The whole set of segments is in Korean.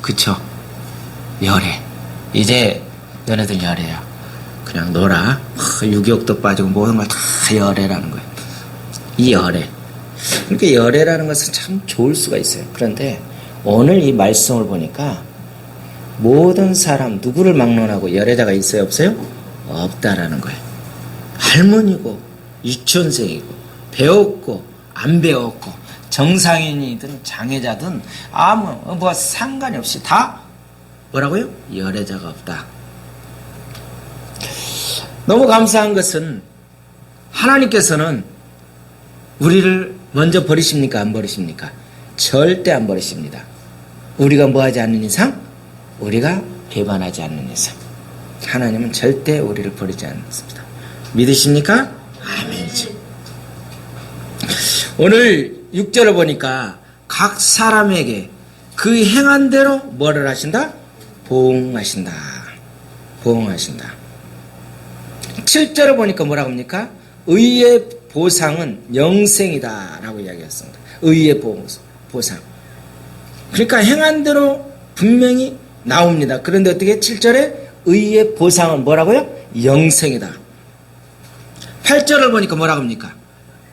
그쵸? 열애. 이제 너네들 열애야. 그냥 놀아. 6억도 빠지고 모든 걸 다 열애라는 거예요. 이 열애. 그러니까 열애라는 것은 참 좋을 수가 있어요. 그런데 오늘 이 말씀을 보니까 모든 사람 누구를 막론하고 열애자가 있어요? 없어요? 없다라는 거예요. 할머니고 유치원생이고 배웠고 안 배웠고 정상인이든 장애자든 아무 뭐 상관이 없이 다 뭐라고요? 열애자가 없다. 너무 감사한 것은 하나님께서는 우리를 먼저 버리십니까? 안 버리십니까? 절대 안 버리십니다. 우리가 뭐 하지 않는 이상, 우리가 배반하지 않는 이상 하나님은 절대 우리를 버리지 않습니다. 믿으십니까? 아멘이죠. 오늘 6절을 보니까 각 사람에게 그 행한 대로 뭐를 하신다? 보응하신다. 보응하신다. 7절을 보니까 뭐라고 합니까? 의의 보상은 영생이다 라고 이야기했습니다. 의의 보상. 그러니까 행한 대로 분명히 나옵니다. 그런데 어떻게 7절에 의의 보상은 뭐라고요? 영생이다. 8절을 보니까 뭐라고 합니까?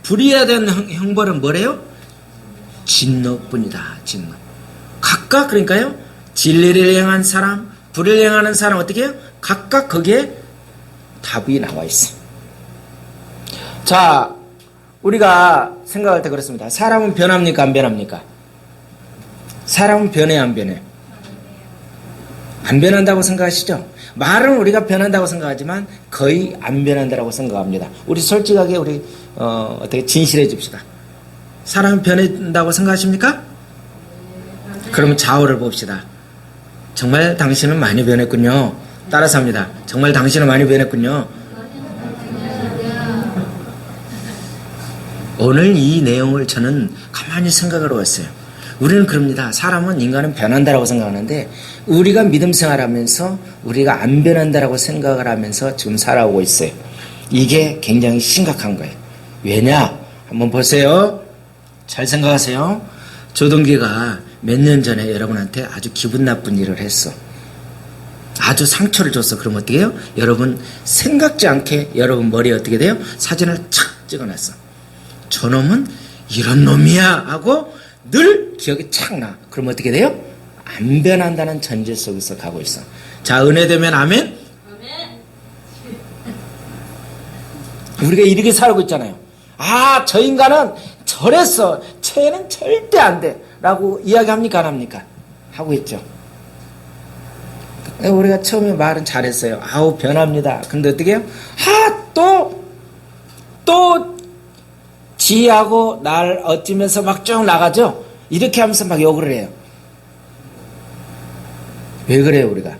불의해야 되는 형벌은 뭐래요? 진노뿐이다. 진노. 각각 그러니까요. 진리를 행한 사람, 불의를 행하는 사람 어떻게 해요? 각각 거기에 답이 나와 있어요. 자, 우리가 생각할 때 그렇습니다. 사람은 변합니까? 안 변합니까? 사람은 변해요? 안 변해요? 안 변한다고 생각하시죠? 말은 우리가 변한다고 생각하지만 거의 안 변한다고 생각합니다. 우리 솔직하게 우리 어떻게 진실해 줍시다. 사람은 변한다고 생각하십니까? 그러면 좌우를 봅시다. 정말 당신은 많이 변했군요. 따라서 합니다. 정말 당신은 많이 변했군요. 오늘 이 내용을 저는 가만히 생각을 해봤어요. 우리는 그럽니다. 사람은 인간은 변한다라고 생각하는데 우리가 믿음 생활하면서 우리가 안 변한다라고 생각을 하면서 지금 살아오고 있어요. 이게 굉장히 심각한 거예요. 왜냐? 한번 보세요. 잘 생각하세요. 조동기가 몇 년 전에 여러분한테 아주 기분 나쁜 일을 했어. 아주 상처를 줬어. 그럼 어떻게 해요? 여러분 생각지 않게 여러분 머리에 어떻게 돼요? 사진을 착 찍어놨어. 저놈은 이런 놈이야 하고 늘 기억이 착 나. 그럼 어떻게 돼요? 안 변한다는 전제 속에서 가고 있어. 자, 은혜되면 아멘? 아멘. 우리가 이렇게 살고 있잖아요. 아, 저 인간은 저랬어. 쟤는 절대 안 돼. 라고 이야기합니까? 안 합니까? 하고 있죠. 우리가 처음에 말은 잘했어요. 아우, 변합니다. 근데 어떻게 해요? 또 지하고 날 어찌면서 막 쭉 나가죠? 이렇게 하면서 막 욕을 해요. 왜 그래요, 우리가?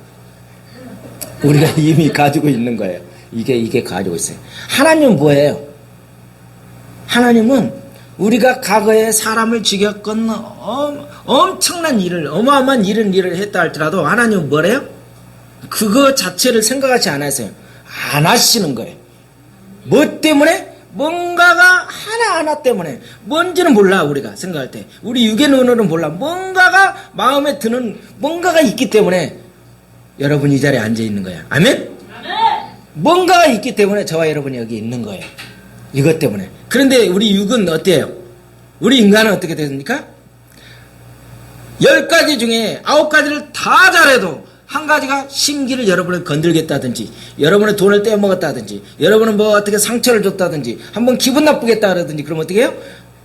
우리가 이미 가지고 있는 거예요. 이게 가지고 있어요. 하나님은 뭐예요? 하나님은 우리가 과거에 사람을 죽였건 엄청난 일을, 어마어마한 일을 했다 할지라도 하나님은 뭐래요? 그거 자체를 생각하지 않으세요. 안 하시는 거예요. 뭐 때문에? 뭔가가 하나하나 때문에 뭔지는 몰라. 우리가 생각할 때 우리 육의 눈으로는 몰라. 뭔가가 마음에 드는 뭔가가 있기 때문에 여러분 이 자리에 앉아 있는 거야. 아멘? 뭔가가 있기 때문에 저와 여러분이 여기 있는 거예요. 이것 때문에. 그런데 우리 육은 어때요? 우리 인간은 어떻게 됩니까? 10가지 중에 9가지를 다 잘해도 한 가지가 심기를 여러분을 건들겠다든지, 여러분의 돈을 떼어먹었다든지, 여러분은 뭐 어떻게 상처를 줬다든지, 한번 기분 나쁘겠다 그러든지, 그럼 어떻게 해요?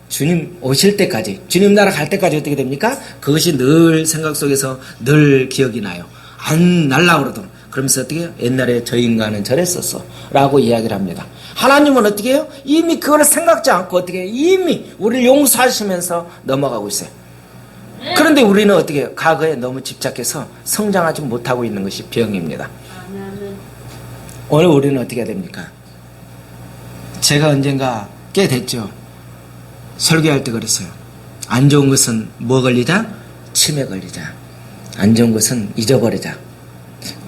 주님 오실 때까지, 주님 나라 갈 때까지 어떻게 됩니까? 그것이 늘 생각 속에서 늘 기억이 나요. 안 날라 그러도록. 그러면서 어떻게 해요? 옛날에 저 인간은 저랬었어. 라고 이야기를 합니다. 하나님은 어떻게 해요? 이미 그거를 생각지 않고 어떻게 해요? 이미 우리를 용서하시면서 넘어가고 있어요. 그런데 우리는 어떻게 해요? 과거에 너무 집착해서 성장하지 못하고 있는 것이 병입니다. 오늘 우리는 어떻게 해야 됩니까? 제가 언젠가 꽤 됐죠. 설교할 때 그랬어요. 안 좋은 것은 뭐 걸리자? 치매 걸리자. 안 좋은 것은 잊어버리자.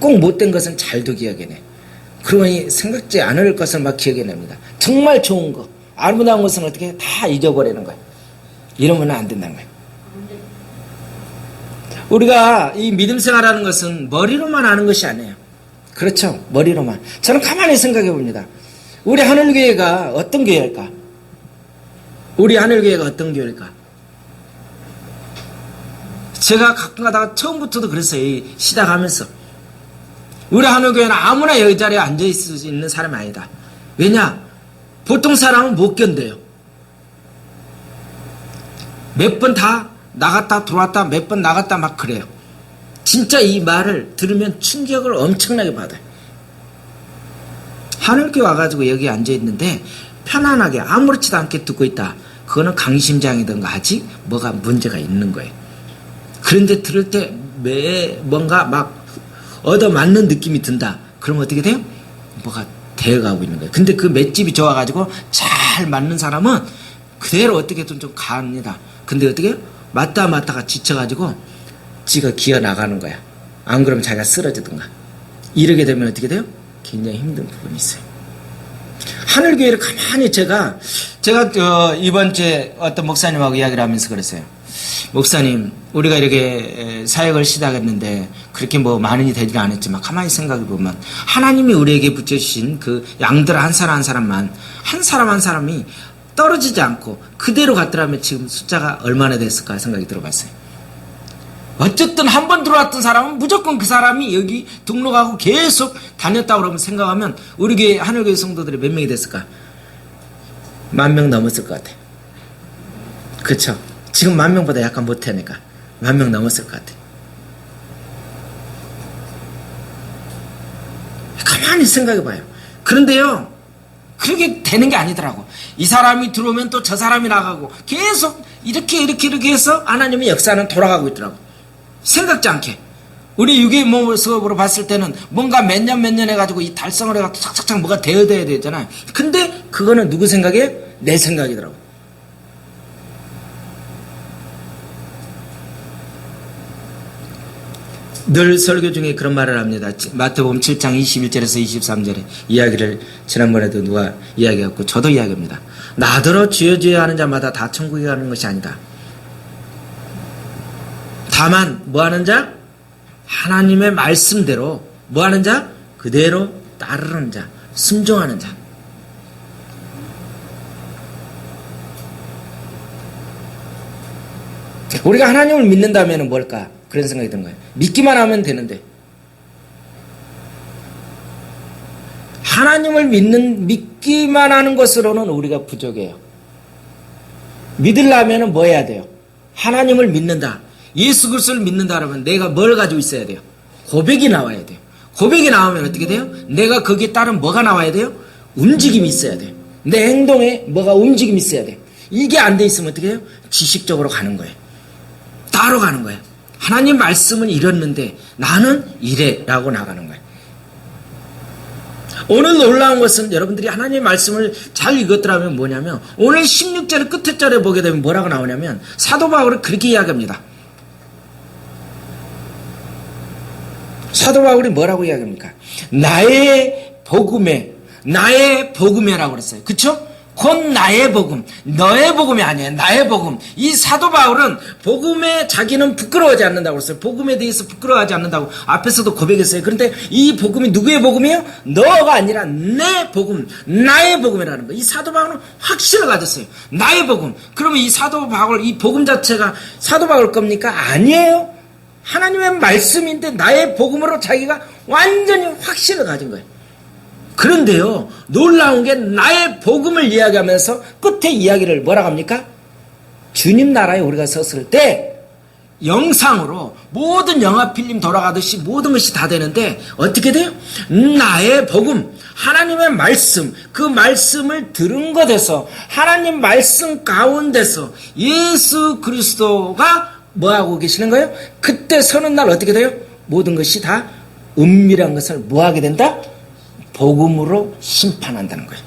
꼭 못된 것은 잘도 기억해내. 그러니 생각지 않을 것을 막 기억해냅니다. 정말 좋은 거, 아름다운 것은 어떻게 해? 다 잊어버리는 거예요. 이러면 안 된다는 거예요. 우리가 이 믿음 생활하는 것은 머리로만 아는 것이 아니에요. 그렇죠. 머리로만. 저는 가만히 생각해 봅니다. 우리 하늘교회가 어떤 교회일까? 우리 하늘교회가 어떤 교회일까? 제가 가끔 가다가 처음부터도 그랬어요. 시작하면서. 우리 하늘교회는 아무나 여기 자리에 앉아있을 수 있는 사람이 아니다. 왜냐? 보통 사람은 못 견뎌요. 몇 번 다 나갔다 들어왔다 몇 번 나갔다 막 그래요. 진짜 이 말을 들으면 충격을 엄청나게 받아요. 하늘교회 와가지고 여기 앉아있는데 편안하게 아무렇지도 않게 듣고 있다. 그거는 강심장이든가 하지 뭐가 문제가 있는 거예요. 그런데 들을 때 뭔가 막 얻어맞는 느낌이 든다. 그러면 어떻게 돼요? 뭐가 되어가고 있는 거예요. 근데 그 맷집이 좋아가지고 잘 맞는 사람은 그대로 어떻게든 좀 갑니다. 근데 어떻게 해요? 맞다가 지쳐가지고 지가 기어 나가는 거야. 안 그러면 자기가 쓰러지든가. 이러게 되면 어떻게 돼요? 굉장히 힘든 부분이 있어요. 하늘교회를 가만히 제가 이번 주에 어떤 목사님하고 이야기를 하면서 그랬어요. 목사님, 우리가 이렇게 사역을 시작했는데 그렇게 뭐 많이 되지는 않았지만 가만히 생각해 보면 하나님이 우리에게 붙여주신 그 양들 한 사람 한 사람만 한 사람 한 사람이 떨어지지 않고 그대로 갔더라면 지금 숫자가 얼마나 됐을까 생각이 들어봤어요. 어쨌든 한 번 들어왔던 사람은 무조건 그 사람이 여기 등록하고 계속 다녔다고 그러면 생각하면 우리 교회 하늘교회 성도들이 몇 명이 됐을까? 10,000명 넘었을 것 같아요. 그렇죠? 지금 10,000명보다 약간 못하니까 10,000명 넘었을 것 같아요. 가만히 생각해봐요. 그런데요, 그렇게 되는 게 아니더라고. 이 사람이 들어오면 또 저 사람이 나가고 계속 이렇게 해서 하나님의 역사는 돌아가고 있더라고. 생각지 않게. 우리 유괴 모습으로 봤을 때는 뭔가 몇 년 해가지고 이 달성을 해가지고 착착착 뭐가 되어야 되잖아요. 근데 그거는 누구 생각이에요? 내 생각이더라고. 늘 설교 중에 그런 말을 합니다. 마태복음 7장 21절에서 23절에 이야기를 지난번에도 누가 이야기했고 저도 이야기합니다. 나더러 주여 주여 하는 자마다 다 천국에 가는 것이 아니다. 다만 뭐 하는 자? 하나님의 말씀대로 뭐 하는 자? 그대로 따르는 자, 순종하는 자. 우리가 하나님을 믿는다면 뭘까? 그런 생각이 드는 거예요. 믿기만 하면 되는데 하나님을 믿기만 하는 것으로는 우리가 부족해요. 믿으려면 뭐 해야 돼요? 하나님을 믿는다. 예수 그리스도를 믿는다 그러면 내가 뭘 가지고 있어야 돼요? 고백이 나와야 돼요. 고백이 나오면 어떻게 돼요? 내가 거기에 따른 뭐가 나와야 돼요? 움직임이 있어야 돼요. 내 행동에 뭐가 움직임이 있어야 돼요. 이게 안 돼 있으면 어떻게 해요? 지식적으로 가는 거예요. 따로 가는 거예요. 하나님 말씀은 이랬는데 나는 이래 라고 나가는 거예요. 오늘 놀라운 것은 여러분들이 하나님의 말씀을 잘 읽었더라면 뭐냐면 오늘 16절 끝에 절에 보게 되면 뭐라고 나오냐면 사도 바울은 그렇게 이야기합니다. 사도 바울이 뭐라고 이야기합니까? 나의 복음이라고 그랬어요. 그쵸? 곧 나의 복음, 너의 복음이 아니에요. 나의 복음. 이 사도 바울은 복음에 자기는 부끄러워하지 않는다고 그랬어요. 복음에 대해서 부끄러워하지 않는다고 앞에서도 고백했어요. 그런데 이 복음이 누구의 복음이에요? 너가 아니라 내 복음, 나의 복음이라는 거예요. 이 사도 바울은 확신을 가졌어요. 나의 복음. 그러면 이 사도 바울, 이 복음 자체가 사도 바울 겁니까? 아니에요. 하나님의 말씀인데 나의 복음으로 자기가 완전히 확신을 가진 거예요. 그런데요, 놀라운 게 나의 복음을 이야기하면서 끝에 이야기를 뭐라고 합니까? 주님 나라에 우리가 섰을 때 영상으로 모든 영화 필름 돌아가듯이 모든 것이 다 되는데 어떻게 돼요? 나의 복음, 하나님의 말씀, 그 말씀을 들은 것에서 하나님 말씀 가운데서 예수 그리스도가 뭐하고 계시는 거예요? 그때 서는 날 어떻게 돼요? 모든 것이 다 은밀한 것을 뭐하게 된다? 복음으로 심판한다는 거예요.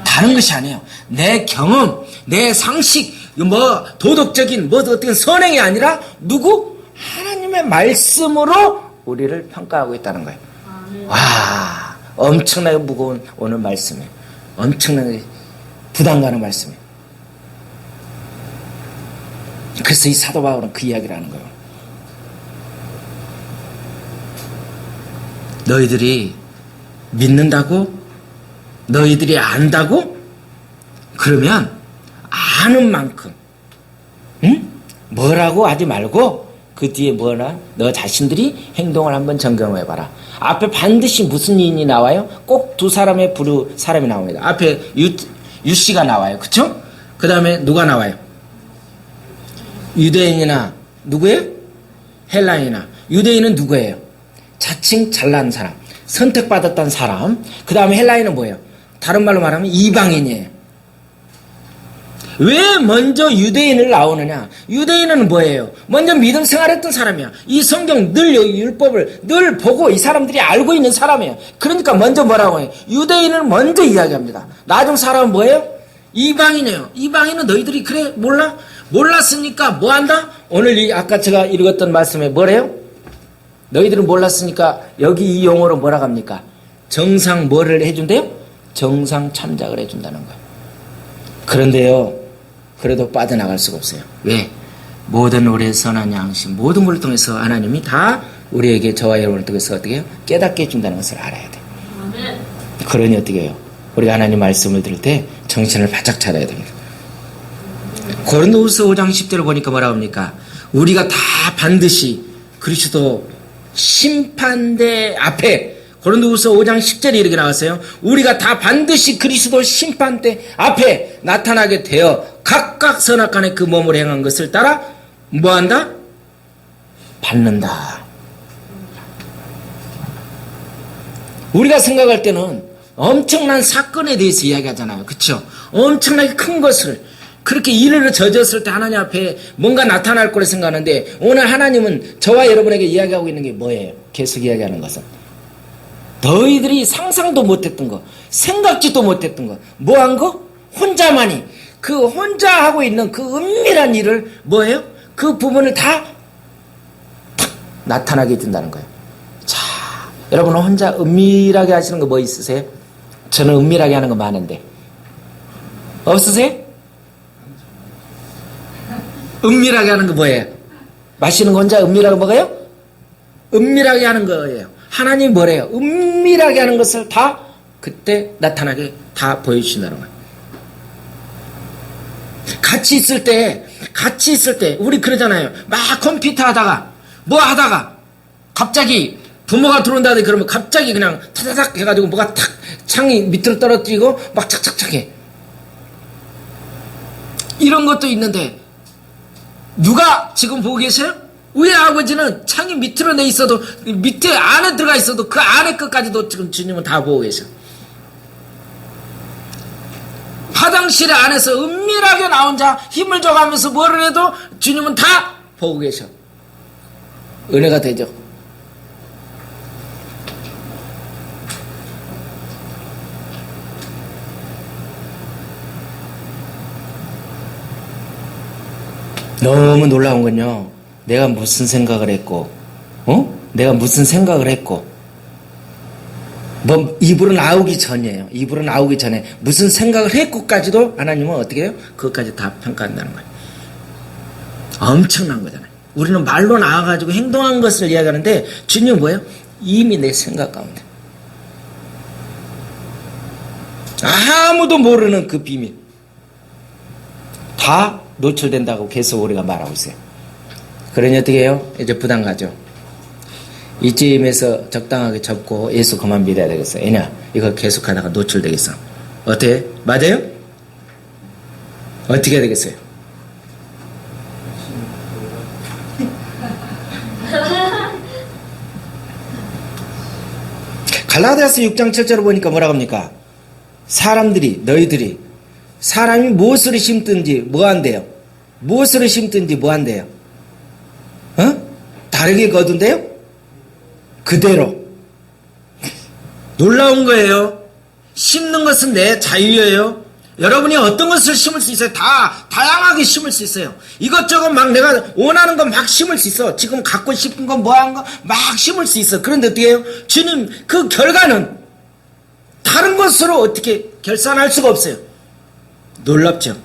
다른 것이 아니에요. 내 경험, 내 상식, 뭐 도덕적인 뭐 어떤 선행이 아니라 누구? 하나님의 말씀으로 우리를 평가하고 있다는 거예요. 와, 엄청나게 무거운 오늘 말씀이에요. 엄청나게 부담 가는 말씀이에요. 그래서 이 사도 바울은 그 이야기를 하는 거예요. 너희들이 믿는다고? 너희들이 안다고? 그러면 아는 만큼 뭐라고 하지 말고 그 뒤에 뭐나 너 자신들이 행동을 한번 점검해봐라. 앞에 반드시 무슨 인이 나와요? 꼭 두 사람의 사람이 나옵니다. 앞에 유씨가 나와요. 그쵸? 그 다음에 누가 나와요? 유대인이나 누구예요? 헬라인이나. 유대인은 누구예요? 자칭 잘난 사람, 선택받았던 사람. 그 다음에 헬라인은 뭐예요? 다른 말로 말하면 이방인이에요. 왜 먼저 유대인을 나오느냐? 유대인은 뭐예요? 먼저 믿음 생활했던 사람이야. 이 성경 늘 율법을 늘 보고 이 사람들이 알고 있는 사람이에요. 그러니까 먼저 뭐라고 해요? 유대인을 먼저 이야기합니다. 나중 사람은 뭐예요? 이방인이에요. 이방인은 너희들이 그래 몰라? 몰랐으니까 뭐 한다? 오늘 아까 제가 읽었던 말씀에 뭐래요? 너희들은 몰랐으니까 여기 이 용어로 뭐라고 합니까? 정상 뭐를 해준대요? 정상 참작을 해준다는 거예요. 그런데요, 그래도 빠져나갈 수가 없어요. 왜? 모든 우리의 선한 양심, 모든 걸 통해서 하나님이 다 우리에게 저와 여러분을 통해서 어떻게 해요? 깨닫게 해준다는 것을 알아야 돼요. 그러니 어떻게 해요? 우리가 하나님 말씀을 들을 때 정신을 바짝 차려야 됩니다. 고린도후서 5장 10절을 보니까 뭐라고 합니까? 우리가 다 반드시 그리스도 심판대 앞에, 고린도후서 5장 10절에 이렇게 나왔어요. 우리가 다 반드시 그리스도 심판대 앞에 나타나게 되어 각각 선악간에 그 몸을 행한 것을 따라 뭐한다? 받는다. 우리가 생각할 때는 엄청난 사건에 대해서 이야기하잖아요. 그렇죠? 엄청나게 큰 것을 그렇게 일을 저졌을 때 하나님 앞에 뭔가 나타날 거라 생각하는데 오늘 하나님은 저와 여러분에게 이야기하고 있는 게 뭐예요? 계속 이야기하는 것은 너희들이 상상도 못했던 거, 생각지도 못했던 거, 뭐한 거? 혼자만이 그 혼자 하고 있는 그 은밀한 일을 뭐예요? 그 부분을 다 탁 나타나게 해준다는 거예요. 자, 여러분은 혼자 은밀하게 하시는 거 뭐 있으세요? 저는 은밀하게 하는 거 많은데 없으세요? 은밀하게 하는 거 뭐예요? 마시는 거 혼자 은밀하게 먹어요? 은밀하게 하는 거예요. 하나님이 뭐래요? 은밀하게 하는 것을 다 그때 나타나게 다 보여주신다는 거예요. 같이 있을 때 우리 그러잖아요. 막 컴퓨터 하다가 뭐 하다가 갑자기 부모가 들어온다든지 그러면 갑자기 그냥 타다닥 해가지고 뭐가 탁 창이 밑으로 떨어뜨리고 막 착착착 해. 이런 것도 있는데 누가 지금 보고 계세요? 우리 아버지는 창이 밑으로 내 있어도 밑에 안에 들어가 있어도 그 안에 것까지도 지금 주님은 다 보고 계셔. 화장실 안에서 은밀하게 나 혼자 힘을 줘가면서 뭐를 해도 주님은 다 보고 계셔. 은혜가 되죠. 너무 놀라운 건요, 내가 무슨 생각을 했고, 내가 무슨 생각을 했고, 뭐, 입으로 나오기 전이에요. 입으로 나오기 전에 무슨 생각을 했고까지도 하나님은 어떻게 해요? 그것까지 다 평가한다는 거예요. 엄청난 거잖아요. 우리는 말로 나와가지고 행동한 것을 이야기하는데, 주님은 뭐예요? 이미 내 생각 가운데. 아무도 모르는 그 비밀. 다 노출된다고 계속 우리가 말하고 있어요. 그러니 어떻게 해요? 이제 부담 가죠. 이쯤에서 적당하게 접고 예수 그만 믿어야 되겠어. 왜냐? 이거 계속 하다가 노출되겠어. 어때? 맞아요? 어떻게 해야 되겠어요? 갈라디아서 6장 7절을 보니까 뭐라고 합니까? 너희들이 사람이 무엇을 심든지 뭐 한대요? 무엇을 심든지 뭐 한대요? 다르게 거둔대요? 그대로. 놀라운 거예요. 심는 것은 내 자유예요. 여러분이 어떤 것을 심을 수 있어요? 다양하게 심을 수 있어요. 이것저것 막 내가 원하는 거 막 심을 수 있어. 지금 갖고 싶은 거 뭐 하는 거 막 심을 수 있어. 그런데 어떻게 해요? 주님, 그 결과는 다른 것으로 어떻게 결산할 수가 없어요. 놀랍죠?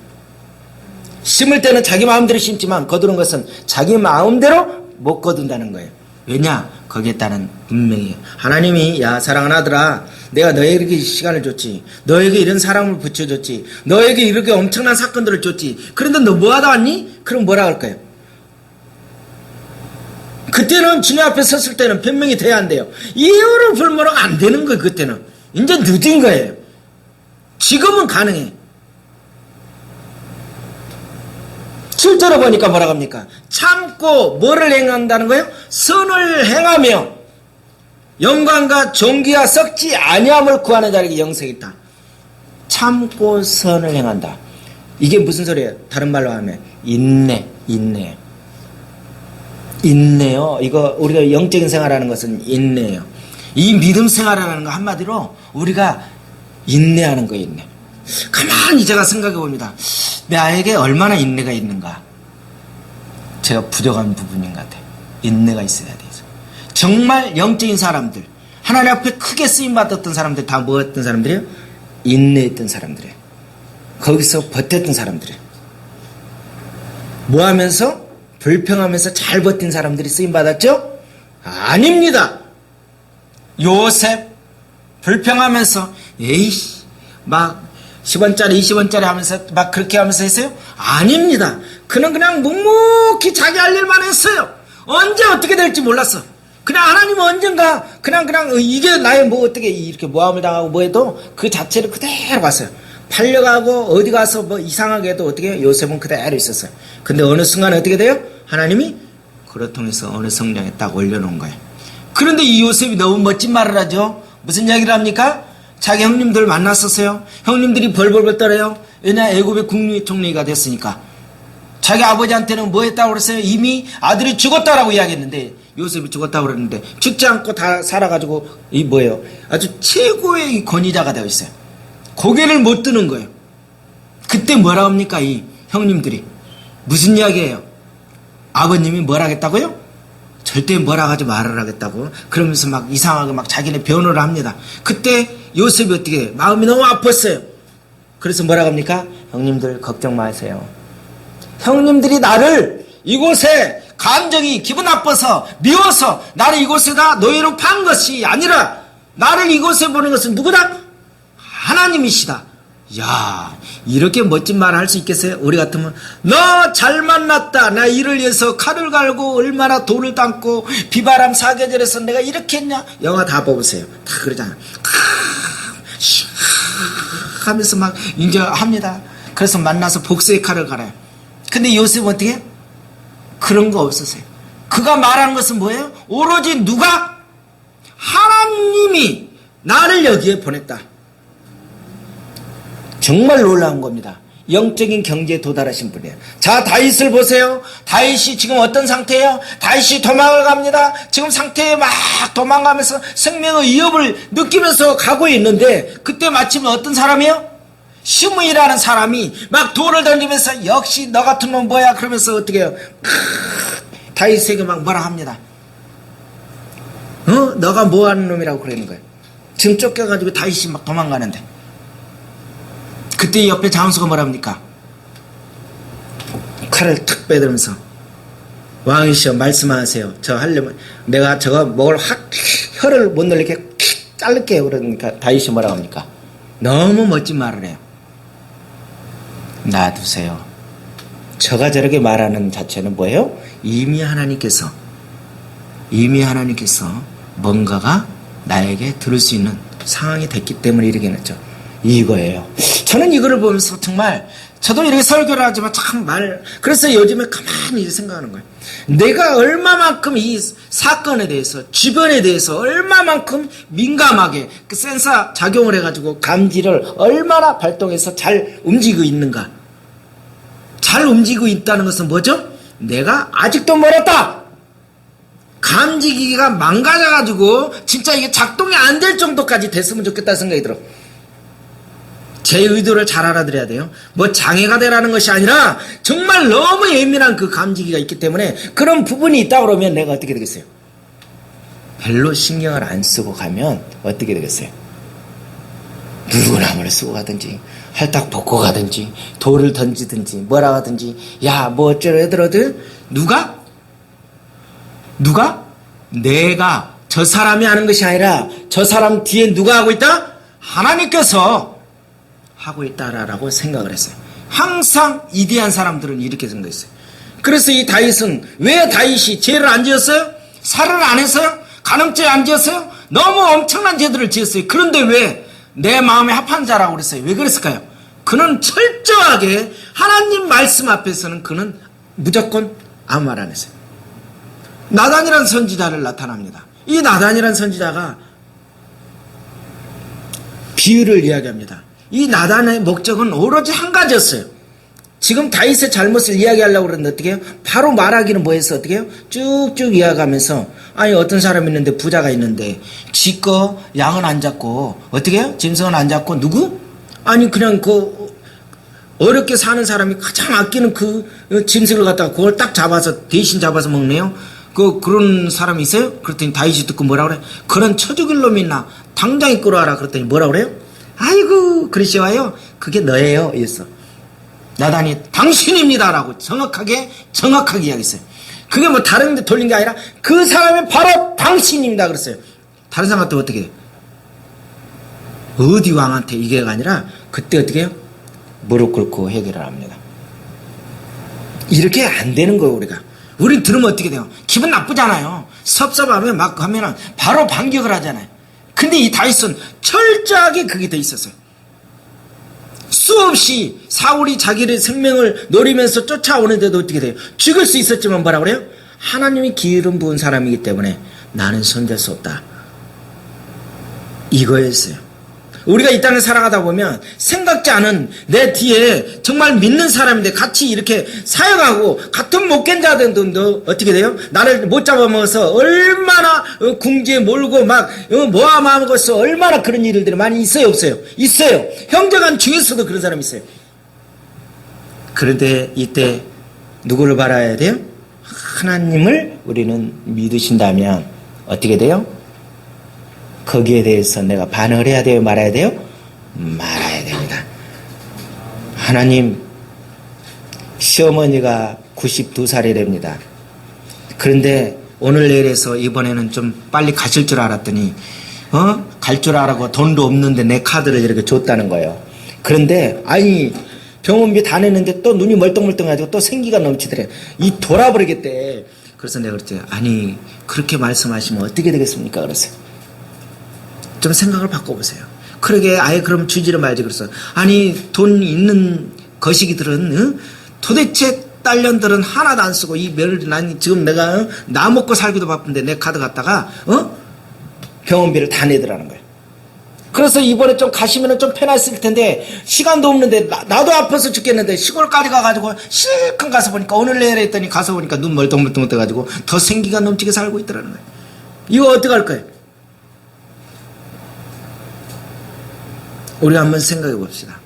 심을 때는 자기 마음대로 심지만 거두는 것은 자기 마음대로 못 거둔다는 거예요. 왜냐? 거기에 따른 분명히 하나님이 야 사랑하는 아들아 내가 너에게 이렇게 시간을 줬지 너에게 이런 사람을 붙여줬지 너에게 이렇게 엄청난 사건들을 줬지 그런데 너 뭐하다 왔니? 그럼 뭐라 할 거예요? 그때는 주님 앞에 섰을 때는 변명이 돼야 한대요. 이유를 불문하고 안 되는 거예요. 그때는 이제 늦은 거예요. 지금은 가능해. 7절에 보니까 뭐라고 합니까? 참고 뭐를 행한다는 거예요? 선을 행하며 영광과 존귀와 썩지 아니함을 구하는 자에게 영생이 있다. 참고 선을 행한다. 이게 무슨 소리예요? 다른 말로 하면 인내요. 이거 우리가 영적인 생활하는 것은 인내예요. 이 믿음 생활하는 거 한마디로 우리가 인내하는 거예요. 인내. 가만히 제가 생각해 봅니다. 나에게 얼마나 인내가 있는가? 제가 부족한 부분인 것 같아요. 인내가 있어야 돼요. 정말 영적인 사람들, 하나님 앞에 크게 쓰임받았던 사람들 다 뭐였던 사람들이에요? 인내했던 사람들이에요. 거기서 버텼던 사람들이에요. 뭐 하면서? 불평하면서 잘 버틴 사람들이 쓰임받았죠? 아닙니다. 요셉 불평하면서 에이씨 막 10원짜리 20원짜리 하면서 막 그렇게 하면서 했어요? 아닙니다. 그는 그냥 묵묵히 자기 할 일만 했어요. 언제 어떻게 될지 몰랐어. 그냥 하나님은 언젠가 그냥 이게 나의 뭐 어떻게 이렇게 모함을 당하고 뭐 해도 그 자체를 그대로 갔어요. 팔려가고 어디 가서 뭐 이상하게 해도 어떻게 요셉은 그대로 있었어요. 근데 어느 순간 어떻게 돼요? 하나님이 그를 통해서 어느 성량에 딱 올려놓은 거예요. 그런데 이 요셉이 너무 멋진 말을 하죠. 무슨 이야기를 합니까? 자기 형님들 만났었어요. 형님들이 벌벌벌 떨어요. 왜냐 애굽의 국무총리가 됐으니까. 자기 아버지한테는 뭐 했다고 그랬어요? 이미 아들이 죽었다라고 이야기했는데 요셉이 죽었다고 그랬는데 죽지 않고 다 살아가지고 이 뭐예요? 아주 최고의 권위자가 되어 있어요. 고개를 못 드는 거예요. 그때 뭐라 합니까? 이 형님들이 무슨 이야기예요? 아버님이 뭐라 하겠다고요? 절대 뭐라 하지 말아라 하겠다고 그러면서 막 이상하게 막 자기네 변호를 합니다. 그때 요셉이 어떻게 해요? 마음이 너무 아팠어요. 그래서 뭐라 합니까? 형님들 걱정 마세요. 형님들이 나를 이곳에 감정이 기분 나빠서 미워서 나를 이곳에다 노예로 판 것이 아니라 나를 이곳에 보는 것은 누구다? 하나님이시다. 야, 이렇게 멋진 말을 할 수 있겠어요? 우리 같으면 너 잘 만났다. 나 이를 위해서 칼을 갈고 얼마나 돌을 담고 비바람 사계절에서 내가 이렇게 했냐? 영화 다 뽑으세요. 다 그러잖아. 하면서 막 인정합니다. 그래서 만나서 복수의 칼을 갈아요. 근데 요셉은 어떻게 해요? 그런 거 없었어요. 그가 말한 것은 뭐예요? 오로지 누가? 하나님이 나를 여기에 보냈다. 정말 놀라운 겁니다. 영적인 경지에 도달하신 분이에요. 자, 다윗을 보세요. 다윗이 지금 어떤 상태예요? 다윗이 도망을 갑니다. 지금 상태에 막 도망가면서 생명의 위협을 느끼면서 가고 있는데 그때 마침 어떤 사람이에요? 시므이라는 사람이 막 돌을 던지면서 역시 너 같은 놈 뭐야? 그러면서 어떻게 해요? 다윗에게 막 뭐라 합니다. 너가 뭐 하는 놈이라고 그러는 거예요. 지금 쫓겨가지고 다윗이 막 도망가는데 그때 옆에 장수가 뭐라 합니까? 칼을 탁 빼들면서 왕이시여 말씀하세요. 저 하려면 내가 저거 목을 확 혀를 못 늘리게 자를게요. 그러니까 다윗이 뭐라고 합니까? 너무 멋진 말을 해요. 놔두세요. 저가 저렇게 말하는 자체는 뭐예요? 이미 하나님께서 뭔가가 나에게 들을 수 있는 상황이 됐기 때문에 이렇게 했죠. 이거예요. 저는 이거를 보면서 정말 저도 이렇게 설교를 하지만 그래서 요즘에 가만히 생각하는 거예요. 내가 얼마만큼 이 사건에 대해서 주변에 대해서 얼마만큼 민감하게 그 센서 작용을 해가지고 감지를 얼마나 발동해서 잘 움직이고 있는가. 잘 움직이고 있다는 것은 뭐죠? 내가 아직도 멀었다. 감지기가 망가져가지고 진짜 이게 작동이 안 될 정도까지 됐으면 좋겠다는 생각이 들어. 제 의도를 잘 알아들어야 돼요. 뭐 장애가 되라는 것이 아니라 정말 너무 예민한 그 감지기가 있기 때문에 그런 부분이 있다 그러면 내가 어떻게 되겠어요? 별로 신경을 안 쓰고 가면 어떻게 되겠어요? 물구나무를 쓰고 가든지 할딱 벗고 가든지 돌을 던지든지 뭐라 하든지 야 뭐 어쩌려 하더라도 누가 내가 저 사람이 하는 것이 아니라 저 사람 뒤에 누가 하고 있다? 하나님께서 하고 있다라고 생각을 했어요. 항상 이대한 사람들은 이렇게 생각했어요. 그래서 이 다윗은 왜 다윗이 죄를 안 지었어요? 살을 안 했어요? 간음죄 안 지었어요? 너무 엄청난 죄들을 지었어요. 그런데 왜 내 마음에 합한 자라고 그랬어요? 왜 그랬을까요? 그는 철저하게 하나님 말씀 앞에서는 그는 무조건 아무 말 안 했어요. 나단이라는 선지자를 나타납니다. 이 나단이라는 선지자가 비유를 이야기합니다. 이 나단의 목적은 오로지 한 가지였어요. 지금 다윗의 잘못을 이야기하려고 그러는데 어떻게 해요? 바로 말하기는 뭐했어? 어떻게 해요? 쭉쭉 이야기하면서 아니 어떤 사람이 있는데 부자가 있는데 지거 양은 안 잡고 어떻게 해요? 짐승은 안 잡고 누구? 아니 그냥 그 어렵게 사는 사람이 가장 아끼는 그 짐승을 갖다가 그걸 딱 잡아서 대신 잡아서 먹네요. 그런 사람이 있어요? 그랬더니 다윗이 듣고 뭐라 그래? 그런 처죽일 놈이 있나? 당장 끌어와라. 그랬더니 뭐라 그래요? 아이고 그러시와요. 그게 너예요. 이랬어. 나단이 당신입니다라고 정확하게 이야기했어요. 그게 뭐 다른 데 돌린 게 아니라 그 사람이 바로 당신입니다 그랬어요. 다른 사람한테 어떻게 해요? 어디 왕한테 이게 아니라 그때 어떻게 해요? 무릎 꿇고 해결을 합니다. 이렇게 안 되는 거예요. 우린 들으면 어떻게 돼요? 기분 나쁘잖아요. 섭섭하면 막 하면은 바로 반격을 하잖아요. 근데 이 다윗은 철저하게 그게 돼 있었어요. 수없이 사울이 자기의 생명을 노리면서 쫓아오는데도 어떻게 돼요? 죽을 수 있었지만 뭐라 그래요? 하나님이 기름 부은 사람이기 때문에 나는 손댈 수 없다. 이거였어요. 우리가 이 땅을 살아가다 보면 생각지 않은 내 뒤에 정말 믿는 사람인데 같이 이렇게 사역하고 같은 목견자들도 어떻게 돼요? 나를 못 잡아먹어서 얼마나 궁지에 몰고 막 모아먹어서 얼마나 그런 일들이 많이 있어요 없어요? 있어요. 형제간 중에서도 그런 사람이 있어요. 그런데 이때 누구를 바라야 돼요? 하나님을 우리는 믿으신다면 어떻게 돼요? 거기에 대해서 내가 반응을 해야 돼요? 말아야 돼요? 말아야 됩니다. 하나님, 시어머니가 92살이 됩니다. 그런데 오늘 내일에서 이번에는 좀 빨리 가실 줄 알았더니 갈 줄 알고 돈도 없는데 내 카드를 이렇게 줬다는 거예요. 그런데 아니 병원비 다 냈는데 또 눈이 멀뚱멀뚱해가지고 또 생기가 넘치더래. 이 돌아버리겠대. 그래서 내가 그랬지. 아니 그렇게 말씀하시면 어떻게 되겠습니까? 그랬어요. 좀 생각을 바꿔보세요. 그러게 아예 그럼 주지를 말지 그랬어. 아니 돈 있는 거시기들은 도대체 딸년들은 하나도 안 쓰고 이 며느리 난 지금 내가 나 먹고 살기도 바쁜데 내 카드 갖다가 병원비를 다 내더라는 거예요. 그래서 이번에 좀 가시면은 좀 편했을 텐데 시간도 없는데 나도 아파서 죽겠는데 시골까지 가가지고 실컷 가서 보니까 오늘 내일 했더니 가서 보니까 눈 멀뚱멀뚱 떠가지고 더 생기가 넘치게 살고 있더라는 거예요. 이거 어떡할 거예요? 우리가 한번 생각해 봅시다.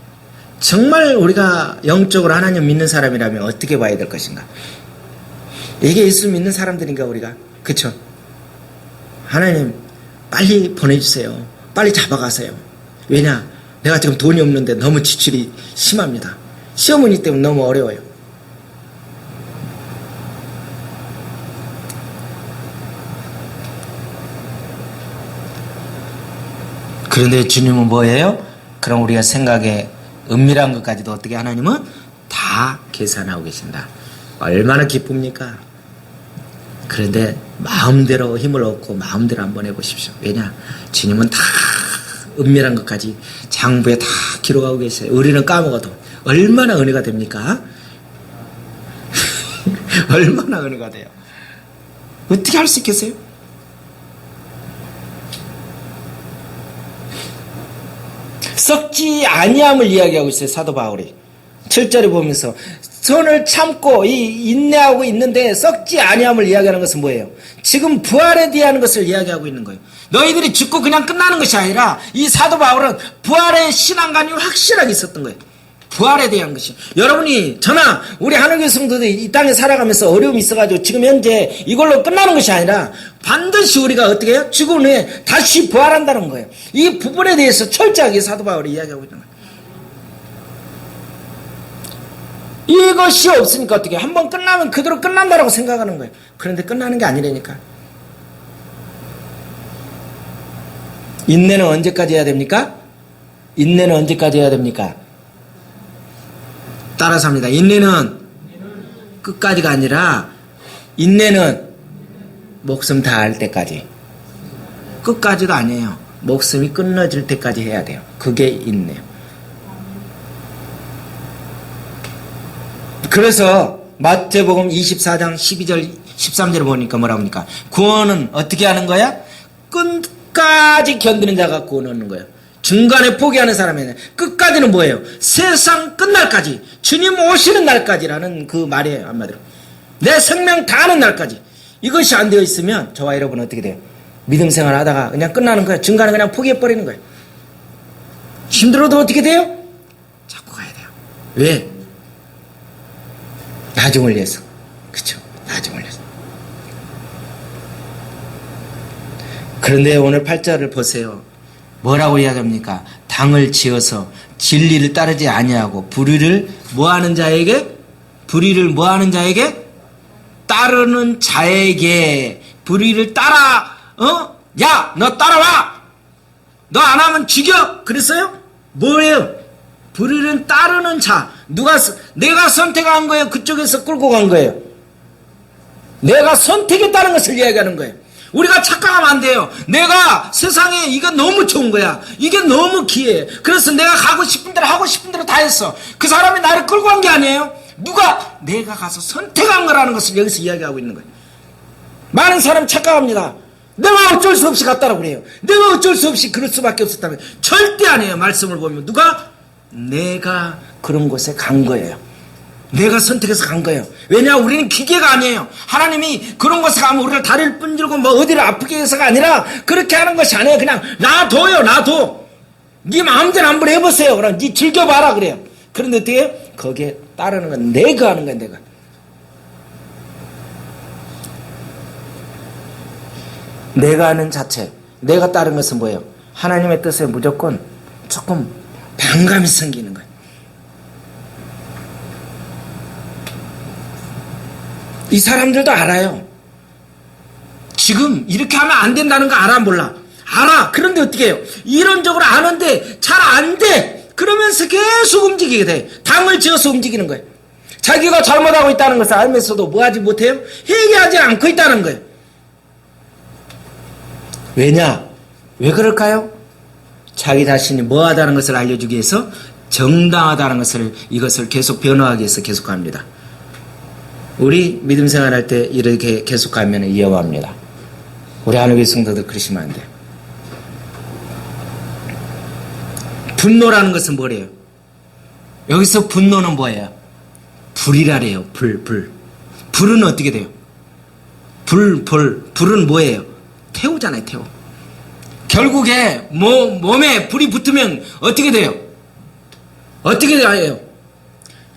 정말 우리가 영적으로 하나님 믿는 사람이라면 어떻게 봐야 될 것인가? 이게 예수 믿는 사람들인가 우리가? 그쵸? 하나님 빨리 보내주세요. 빨리 잡아가세요. 왜냐? 내가 지금 돈이 없는데 너무 지출이 심합니다. 시어머니 때문에 너무 어려워요. 그런데 주님은 뭐예요? 그럼 우리가 생각에 은밀한 것까지도 어떻게 하나님은 다 계산하고 계신다. 얼마나 기쁩니까? 그런데 마음대로 힘을 얻고 마음대로 한번 해보십시오. 왜냐? 주님은 다 은밀한 것까지 장부에 다 기록하고 계세요. 우리는 까먹어도 얼마나 은혜가 됩니까? 얼마나 은혜가 돼요? 어떻게 할 수 있겠어요? 썩지 아니함을 이야기하고 있어요. 사도 바울이 7절에 보면서 손을 참고 인내하고 있는데 썩지 아니함을 이야기하는 것은 뭐예요? 지금 부활에 대한 것을 이야기하고 있는 거예요. 너희들이 죽고 그냥 끝나는 것이 아니라 이 사도 바울은 부활의 신앙관이 확실하게 있었던 거예요. 부활에 대한 것이. 여러분이 저나 우리 하늘교회 성도들이 이 땅에 살아가면서 어려움이 있어가지고 지금 현재 이걸로 끝나는 것이 아니라 반드시 우리가 어떻게 해요? 죽은 후에 다시 부활한다는 거예요. 이 부분에 대해서 철저하게 사도 바울이 이야기하고 있는 거예요. 이것이 없으니까 어떻게 해요? 한번 끝나면 그대로 끝난다라고 생각하는 거예요. 그런데 끝나는 게 아니라니까. 인내는 언제까지 해야 됩니까? 인내는 언제까지 해야 됩니까? 따라서 합니다. 인내는 끝까지가 아니라 인내는 목숨 다할 때까지. 끝까지가 아니에요. 목숨이 끊어질 때까지 해야 돼요. 그게 인내요. 그래서 마태복음 24장 12절 13절을 보니까 뭐라고 합니까? 구원은 어떻게 하는 거야? 끝까지 견디는 자가 구원 얻는 거예요. 중간에 포기하는 사람이 끝까지는 뭐예요? 세상 끝날까지, 주님 오시는 날까지라는 그 말이에요. 한마디로 내 생명 다하는 날까지. 이것이 안 되어 있으면 저와 여러분은 어떻게 돼요? 믿음 생활 하다가 그냥 끝나는 거예요. 중간에 그냥 포기해버리는 거예요. 힘들어도 어떻게 돼요? 자꾸 가야 돼요. 왜? 나중을 위해서. 그쵸? 나중을 위해서. 그런데 오늘 8절을 보세요. 뭐라고 이야기합니까? 당을 지어서 진리를 따르지 아니하고 불의를 뭐하는 자에게? 불의를 뭐하는 자에게? 따르는 자에게. 불의를 따라. 야, 너 따라와. 너 안 하면 죽여. 그랬어요? 뭐예요? 불의를 따르는 자. 내가 선택한 거예요? 그쪽에서 끌고 간 거예요? 내가 선택했다는 것을 이야기하는 거예요. 우리가 착각하면 안 돼요. 내가 세상에 이거 너무 좋은 거야. 이게 너무 기회해. 그래서 내가 가고 싶은 대로 하고 싶은 대로 다 했어. 그 사람이 나를 끌고 간 게 아니에요. 내가 가서 선택한 거라는 것을 여기서 이야기하고 있는 거예요. 많은 사람이 착각합니다. 내가 어쩔 수 없이 갔다라고 그래요. 내가 어쩔 수 없이 그럴 수밖에 없었다면 절대 아니에요. 말씀을 보면 내가 그런 곳에 간 거예요. 내가 선택해서 간 거예요. 왜냐? 우리는 기계가 아니에요. 하나님이 그런 곳에 가면 우리를 다리를 분질고 뭐 어디를 아프게 해서가 아니라 그렇게 하는 것이 아니에요. 그냥 놔둬요. 놔둬. 네 마음대로 한번 해보세요. 그럼 네 즐겨봐라 그래요. 그런데 어떻게 해요? 거기에 따르는 건 내가 하는 거야. 내가 하는 자체, 내가 따른 것은 뭐예요? 하나님의 뜻에 무조건 조금 반감이 생기는 거예요. 이 사람들도 알아요. 지금 이렇게 하면 안 된다는 거 알아 몰라? 알아. 그런데 어떻게 해요? 이론적으로 아는데 잘 안 돼. 그러면서 계속 움직이게 돼. 당을 지어서 움직이는 거예요. 자기가 잘못하고 있다는 것을 알면서도 뭐 하지 못해요? 회개하지 않고 있다는 거예요. 왜냐? 왜 그럴까요? 자기 자신이 뭐하다는 것을 알려주기 위해서 정당하다는 것을 이것을 계속 변화하기 위해서 계속합니다. 우리 믿음 생활할 때 이렇게 계속하면 위험합니다. 우리 하나님의 성도들 그러시면 안 돼요. 분노라는 것은 뭐래요? 여기서 분노는 뭐예요? 불이라래요. 불은 어떻게 돼요? 불은 뭐예요? 태우잖아요. 태우. 결국에 몸에 불이 붙으면 어떻게 돼요? 어떻게 돼요?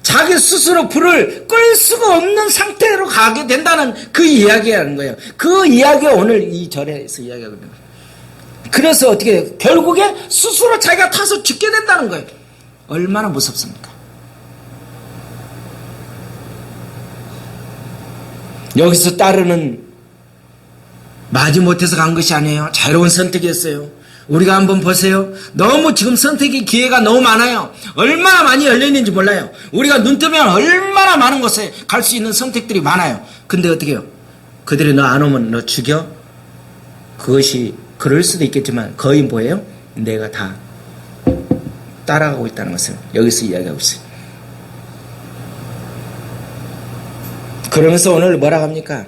자기 스스로 불을 끌 수가 없는 상태로 가게 된다는 그 이야기라는 거예요. 그 이야기가 오늘 이 절에서 이야기하고 있는 거예요. 그래서 어떻게 돼요? 결국에 스스로 자기가 타서 죽게 된다는 거예요. 얼마나 무섭습니까? 여기서 따르는 마지못해서 간 것이 아니에요. 자유로운 선택이었어요. 우리가 한번 보세요. 너무 지금 선택의 기회가 너무 많아요. 얼마나 많이 열려있는지 몰라요. 우리가 눈 뜨면 얼마나 많은 곳에 갈 수 있는 선택들이 많아요. 근데 어떻게 해요? 그들이 너 안 오면 너 죽여? 그것이 그럴 수도 있겠지만 거의 뭐예요? 내가 다 따라가고 있다는 것을 여기서 이야기하고 있어요. 그러면서 오늘 뭐라고 합니까?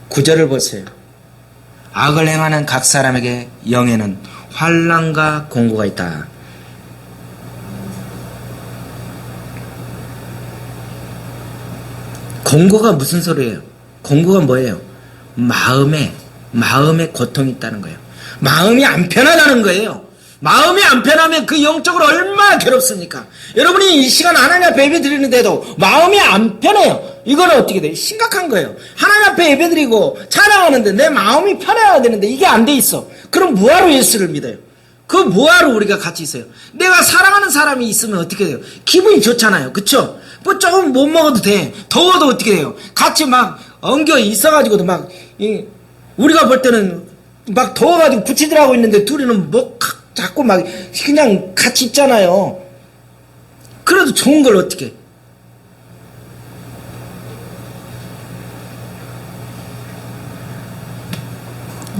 9절을 보세요. 악을 행하는 각 사람에게 영에는 환난과 공고가 있다. 공고가 무슨 소리예요? 공고가 뭐예요? 마음에 고통이 있다는 거예요. 마음이 안 편하다는 거예요. 마음이 안 편하면 그 영적으로 얼마나 괴롭습니까? 여러분이 이 시간 하나님 앞에 예배 드리는데도 마음이 안 편해요. 이거는 어떻게 돼요? 심각한 거예요. 하나님 앞에 예배 드리고 찬양하는데 내 마음이 편해야 되는데 이게 안 돼 있어. 그럼 뭐하러 예수를 믿어요? 그 뭐하러 우리가 같이 있어요? 내가 사랑하는 사람이 있으면 어떻게 돼요? 기분이 좋잖아요. 그쵸? 뭐 조금 못 먹어도 돼. 더워도 어떻게 돼요? 같이 막 엉겨 있어가지고도 막 우리가 볼 때는 막 더워가지고 부치들하고 있는데 둘이는 뭐 자꾸 막 그냥 같이 있잖아요. 그래도 좋은 걸 어떻게?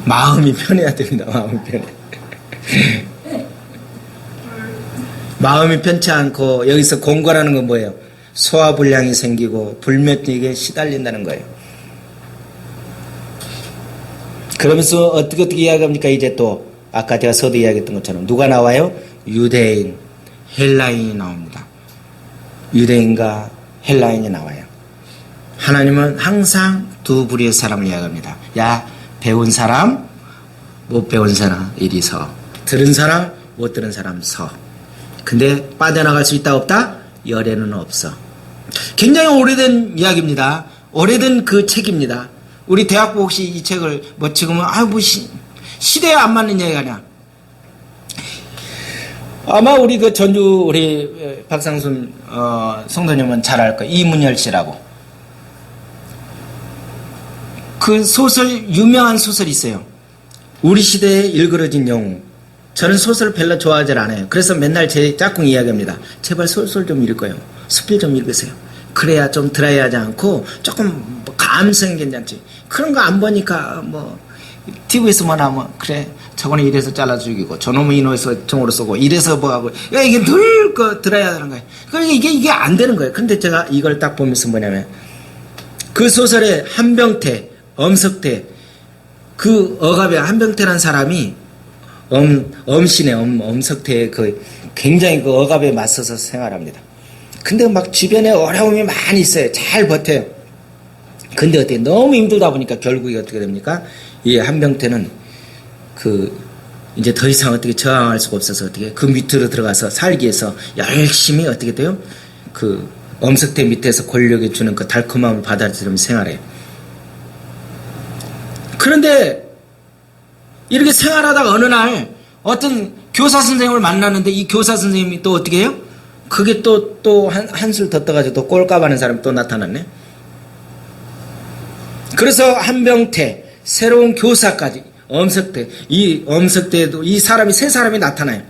마음이 편해야 됩니다. 마음이 편해. 마음이 편치 않고 여기서 공고라는 건 뭐예요? 소화불량이 생기고 불면증에 시달린다는 거예요. 그러면서 어떻게 이야기합니까? 이제 또 아까 제가 서두 이야기했던 것처럼 누가 나와요? 유대인, 헬라인이 나옵니다. 유대인과 헬라인이 나와요. 하나님은 항상 두 부류의 사람을 이야기합니다. 야, 배운 사람, 못 배운 사람 이리 서. 들은 사람, 못 들은 사람 서. 근데 빠져나갈 수 있다 없다? 열애는 없어. 굉장히 오래된 이야기입니다. 오래된 그 책입니다. 우리 대학부 혹시 이 책을 뭐 지금은 시대에 안 맞는 이야기가 아니야. 아마 우리 그 전주 우리 박상순 성도님은 잘 알 거예요. 이문열 씨라고. 그 소설 유명한 소설이 있어요. 우리 시대에 일그러진 영웅. 저는 소설을 별로 좋아하지 않아요. 그래서 맨날 제 짝꿍 이야기합니다. 제발 소설 좀 읽어요. 수필 좀 읽으세요. 그래야 좀 드라이하지 않고 조금 감성 괜찮지. 그런 거 안 보니까 뭐 TV에서만 하면 그래 저거는 이래서 잘라 죽이고 저놈은 이놈에서 정으로 쏘고 이래서 뭐하고 이게 늘 그 드라이하다는 거예요. 그러니까 이게 안 되는 거예요. 근데 제가 이걸 딱 보면서 뭐냐면 그 소설에 한병태, 엄석태 그 억압의 한병태라는 사람이 엄신의 엄석태의 그 굉장히 그 억압에 맞서서 생활합니다. 근데 막 주변에 어려움이 많이 있어요. 잘 버텨요. 근데 어떻게 너무 힘들다 보니까 결국에 어떻게 됩니까? 이 한병태는 이제 더 이상 어떻게 저항할 수가 없어서 어떻게 그 밑으로 들어가서 살기 위해서 열심히 어떻게 돼요? 그 엄석태 밑에서 권력이 주는 그 달콤함을 받아들이면서 생활해요. 그런데 이렇게 생활하다가 어느 날 어떤 교사 선생님을 만나는데 이 교사 선생님이 또 어떻게 해요? 그게 또 한술 더 떠가지고 또 꼴값 하는 사람이 또 나타났네. 그래서 한병태, 새로운 교사까지, 엄석태도 이 사람이 세 사람이 나타나요.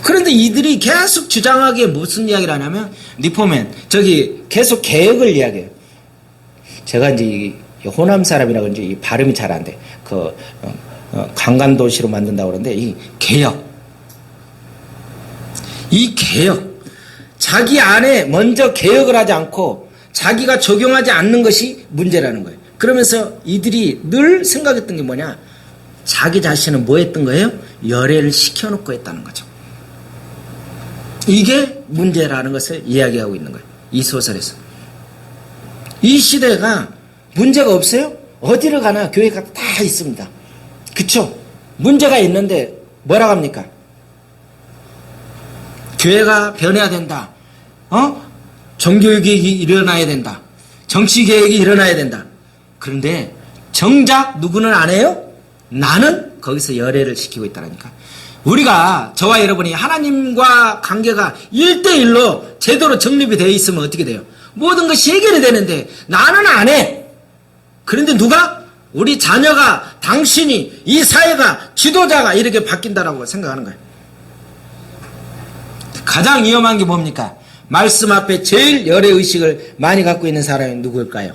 그런데 이들이 계속 주장하기에 무슨 이야기를 하냐면, 리포맨, 계속 개혁을 이야기해요. 제가 이제 호남 사람이라 그런지 이 발음이 잘 안 돼. 강간도시로 만든다고 그러는데, 이 개혁, 자기 안에 먼저 개혁을 하지 않고 자기가 적용하지 않는 것이 문제라는 거예요. 그러면서 이들이 늘 생각했던 게 뭐냐? 자기 자신은 뭐 했던 거예요? 열애를 시켜놓고 했다는 거죠. 이게 문제라는 것을 이야기하고 있는 거예요. 이 소설에서. 이 시대가 문제가 없어요? 어디를 가나 교회가 다 있습니다. 그쵸? 문제가 있는데 뭐라고 합니까? 교회가 변해야 된다. 정교육이 일어나야 된다. 정치개혁이 일어나야 된다. 그런데 정작 누구는 안 해요? 나는 거기서 열애를 시키고 있다니까. 우리가 저와 여러분이 하나님과 관계가 1대1로 제대로 정립이 되어 있으면 어떻게 돼요? 모든 것이 해결이 되는데 나는 안 해. 그런데 누가? 우리 자녀가, 당신이, 이 사회가, 지도자가 이렇게 바뀐다라고 생각하는 거예요. 가장 위험한 게 뭡니까? 말씀 앞에 제일 열애의식을 많이 갖고 있는 사람이 누구일까요?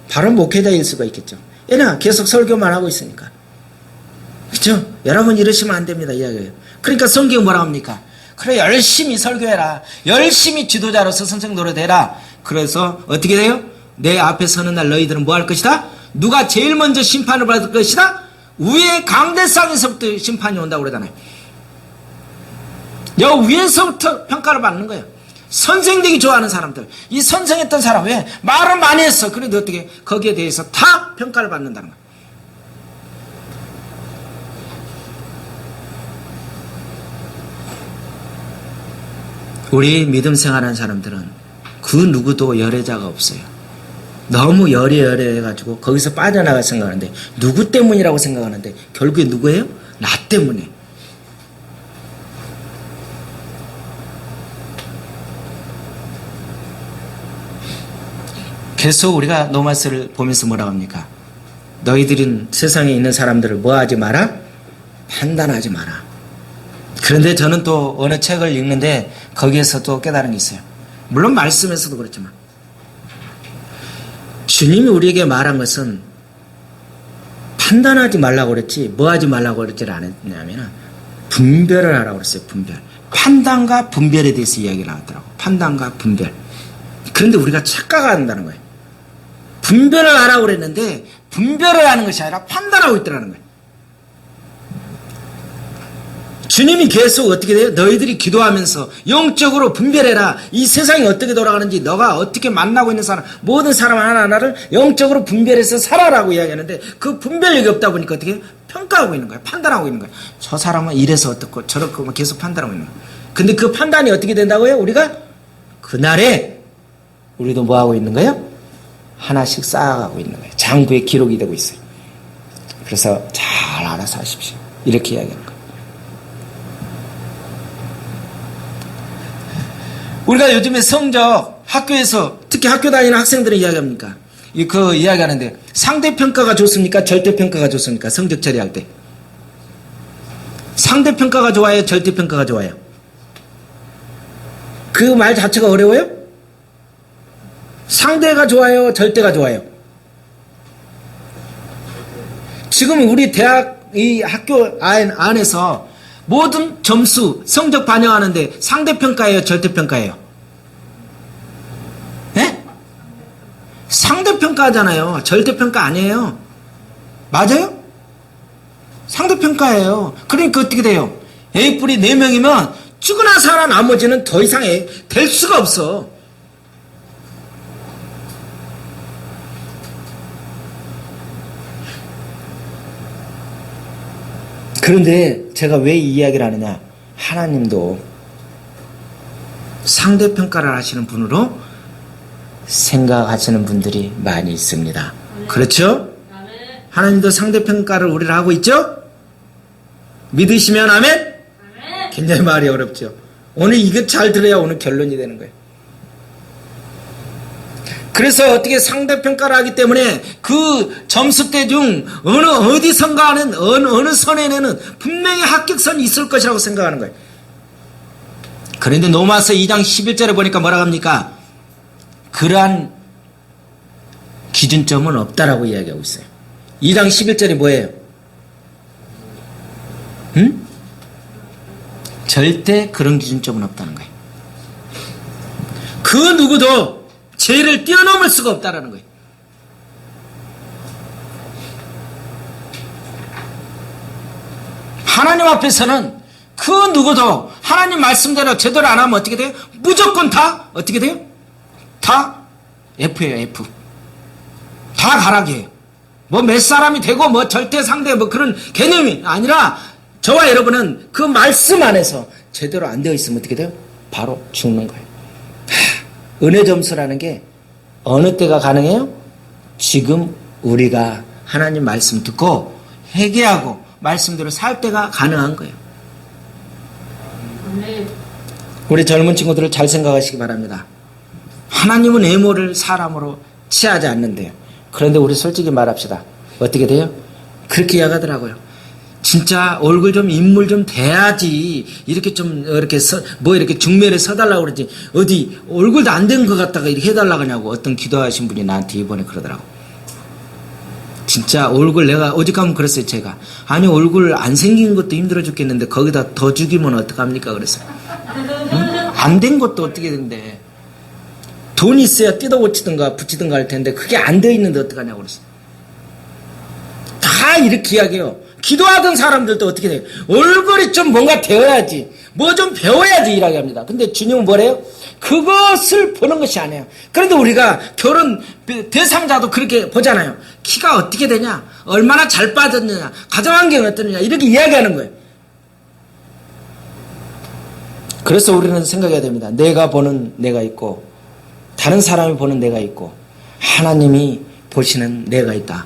바로 목회자일 수가 있겠죠. 얘는 계속 설교만 하고 있으니까. 그렇죠? 여러분 이러시면 안 됩니다. 이야기예요. 그러니까 성경이 뭐라 합니까? 그래 열심히 설교해라. 열심히 지도자로서 선생 노릇해라. 그래서 어떻게 돼요? 내 앞에 서는 날 너희들은 뭐 할 것이다? 누가 제일 먼저 심판을 받을 것이다? 위의 강대상에서부터 심판이 온다고 그러잖아요. 여 위에서부터 평가를 받는 거예요. 선생되기 좋아하는 사람들, 이 선생했던 사람 왜 말은 많이 했어. 그래도 어떻게 거기에 대해서 다 평가를 받는다는 거예요. 우리 믿음 생활하는 사람들은 그 누구도 열애자가 없어요. 너무 열애해가지고 거기서 빠져나갈 생각하는데 누구 때문이라고 생각하는데 결국에 누구예요? 나 때문에. 계속 우리가 노마스를 보면서 뭐라고 합니까? 너희들은 세상에 있는 사람들을 뭐 하지 마라? 판단하지 마라. 그런데 저는 또 어느 책을 읽는데 거기에서 또 깨달은 게 있어요. 물론 말씀에서도 그렇지만 주님이 우리에게 말한 것은 판단하지 말라고 그랬지 뭐 하지 말라고 그랬지를 않았냐면 분별을 하라고 그랬어요. 분별. 판단과 분별에 대해서 이야기가 나왔더라고. 판단과 분별. 그런데 우리가 착각한다는 거예요. 분별을 하라고 그랬는데 분별을 하는 것이 아니라 판단하고 있더라는 거예요. 주님이 계속 어떻게 돼요? 너희들이 기도하면서 영적으로 분별해라. 이 세상이 어떻게 돌아가는지 너가 어떻게 만나고 있는 사람 모든 사람 하나하나를 영적으로 분별해서 살아라고 이야기하는데 그 분별력이 없다 보니까 어떻게 해요? 평가하고 있는 거예요. 판단하고 있는 거예요. 저 사람은 이래서 어떻고 저렇고 계속 판단하고 있는 거예요. 근데 그 판단이 어떻게 된다고요? 우리가 그날에 우리도 뭐 하고 있는 거예요? 하나씩 쌓아가고 있는 거예요. 장부에 기록이 되고 있어요. 그래서 잘 알아서 하십시오. 이렇게 이야기하는 거예요. 우리가 요즘에 성적 학교에서 특히 학교 다니는 학생들은 이야기합니까? 그 이야기하는데 상대평가가 좋습니까? 절대평가가 좋습니까? 성적 처리할 때 상대평가가 좋아요? 절대평가가 좋아요? 그 말 자체가 어려워요? 상대가 좋아요? 절대가 좋아요? 지금 우리 대학 이 학교 안에서 모든 점수, 성적 반영하는데 상대평가예요? 절대평가예요? 네? 상대평가잖아요. 절대평가 아니에요. 맞아요? 상대평가예요. 그러니까 어떻게 돼요? A뿔이 4명이면 죽으나 사나 나머지는 더 이상 될 수가 없어. 그런데 제가 왜 이 이야기를 하느냐? 하나님도 상대평가를 하시는 분으로 생각하시는 분들이 많이 있습니다. 그렇죠? 하나님도 상대평가를 우리를 하고 있죠? 믿으시면 아멘? 굉장히 말이 어렵죠. 오늘 이거 잘 들어야 오늘 결론이 되는 거예요. 그래서 어떻게 상대평가를 하기 때문에 그 점수대 중 어디선가는 어느 선에는 분명히 합격선이 있을 것이라고 생각하는 거예요. 그런데 로마서 2장 11절에 보니까 뭐라고 합니까? 그러한 기준점은 없다라고 이야기하고 있어요. 2장 11절이 뭐예요? 응? 절대 그런 기준점은 없다는 거예요. 그 누구도 죄를 뛰어넘을 수가 없다라는 거예요. 하나님 앞에서는 그 누구도 하나님 말씀대로 제대로 안 하면 어떻게 돼요? 무조건 다 어떻게 돼요? 다 F예요. F. 다 가락이에요. 뭐 몇 사람이 되고 뭐 절대 상대 뭐 그런 개념이 아니라 저와 여러분은 그 말씀 안에서 제대로 안 되어 있으면 어떻게 돼요? 바로 죽는 거예요. 은혜 점수라는 게 어느 때가 가능해요? 지금 우리가 하나님 말씀 듣고 회개하고 말씀대로 살 때가 가능한 거예요. 우리 젊은 친구들을 잘 생각하시기 바랍니다. 하나님은 외모를 사람으로 취하지 않는데요. 그런데 우리 솔직히 말합시다. 어떻게 돼요? 그렇게 이야기하더라고요. 진짜 얼굴 좀 인물 좀 돼야지 이렇게 좀 이렇게 이렇게 중면에 서달라고 그러지 어디 얼굴도 안 된 것 같다가 이렇게 해달라고 하냐고 어떤 기도하신 분이 나한테 이번에 그러더라고. 진짜 얼굴 내가 어젯밤 그랬어요. 제가 아니 얼굴 안 생긴 것도 힘들어 죽겠는데 거기다 더 죽이면 어떡합니까 그랬어요. 응? 안 된 것도 어떻게 된대. 돈이 있어야 뜯어 고치든가 붙이든가 할 텐데 그게 안 되어 있는데 어떡하냐고 그랬어요. 다 이렇게 이야기해요. 기도하던 사람들도 어떻게 돼요? 얼굴이 좀 뭔가 되어야지 뭐 좀 배워야지 이라고 합니다. 근데 주님은 뭐래요? 그것을 보는 것이 아니에요. 그런데 우리가 결혼 대상자도 그렇게 보잖아요. 키가 어떻게 되냐, 얼마나 잘 빠졌느냐, 가정환경이 어떠느냐 이렇게 이야기하는 거예요. 그래서 우리는 생각해야 됩니다. 내가 보는 내가 있고 다른 사람이 보는 내가 있고 하나님이 보시는 내가 있다.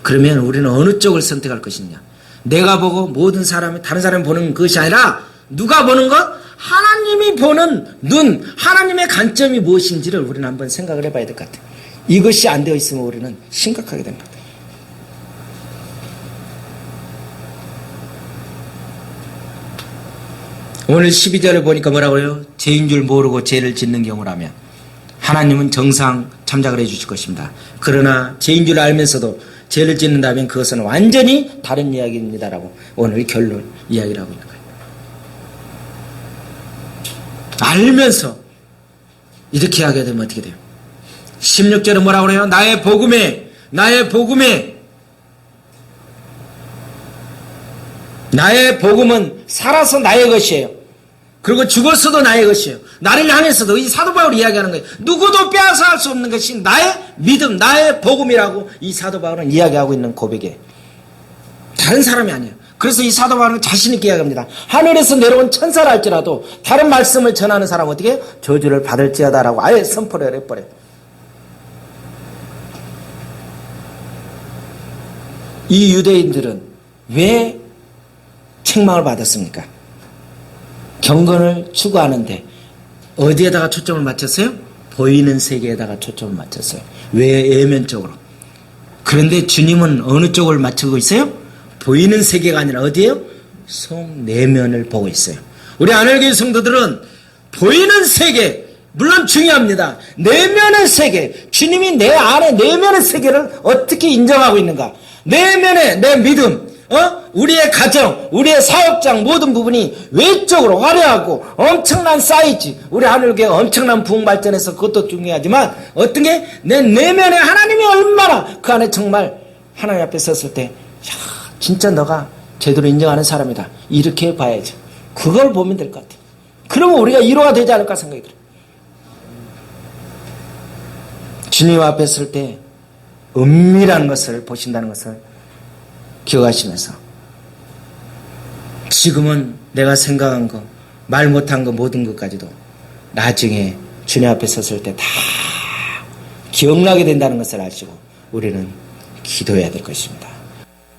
그러면 우리는 어느 쪽을 선택할 것이냐? 내가 보고 모든 사람이 다른 사람이 보는 것이 아니라 누가 보는 것? 하나님이 보는 눈, 하나님의 관점이 무엇인지를 우리는 한번 생각을 해봐야 될 것 같아요. 이것이 안 되어 있으면 우리는 심각하게 됩니다. 오늘 12절을 보니까 뭐라고 해요? 죄인 줄 모르고 죄를 짓는 경우라면 하나님은 정상 참작을 해주실 것입니다. 그러나 죄인 줄 알면서도 죄를 짓는다면 그것은 완전히 다른 이야기입니다라고 오늘 결론 이야기를 하고 있는 거예요. 알면서 이렇게 하게 되면 어떻게 돼요? 16절은 뭐라고 그래요? 나의 복음에 나의 복음은 살아서 나의 것이에요. 그리고 죽었어도 나의 것이에요. 나를 향해서도 이 사도 바울이 이야기하는 거예요. 누구도 빼앗아 할 수 없는 것이 나의 믿음, 나의 복음이라고 이 사도 바울은 이야기하고 있는 고백이에요. 다른 사람이 아니에요. 그래서 이 사도 바울은 자신 있게 이야기합니다. 하늘에서 내려온 천사라 할지라도 다른 말씀을 전하는 사람은 어떻게 해요? 저주를 받을지어다라고 아예 선포를 해버려요. 이 유대인들은 왜 책망을 받았습니까? 경건을 추구하는데 어디에다가 초점을 맞췄어요? 보이는 세계에다가 초점을 맞췄어요. 왜? 외면적으로. 그런데 주님은 어느 쪽을 맞추고 있어요? 보이는 세계가 아니라 어디에요? 속 내면을 보고 있어요. 우리 하늘교회 성도들은 보이는 세계 물론 중요합니다. 내면의 세계, 주님이 내 안에 내면의 세계를 어떻게 인정하고 있는가? 내면의 내 믿음, 우리의 가정, 우리의 사업장 모든 부분이 외적으로 화려하고 엄청난 사이즈, 우리 하늘교회 엄청난 부흥 발전해서 그것도 중요하지만 어떤 게 내 내면에 하나님이 얼마나 그 안에 정말 하나님 앞에 섰을 때 진짜 너가 제대로 인정하는 사람이다 이렇게 봐야죠. 그걸 보면 될 것 같아요. 그러면 우리가 위로가 되지 않을까 생각이 들어요. 주님 앞에 설 때 은밀한 것을 보신다는 것을 기억하시면서 지금은 내가 생각한 거, 말 못한 거 모든 것까지도 나중에 주님 앞에 섰을 때 다 기억나게 된다는 것을 아시고 우리는 기도해야 될 것입니다.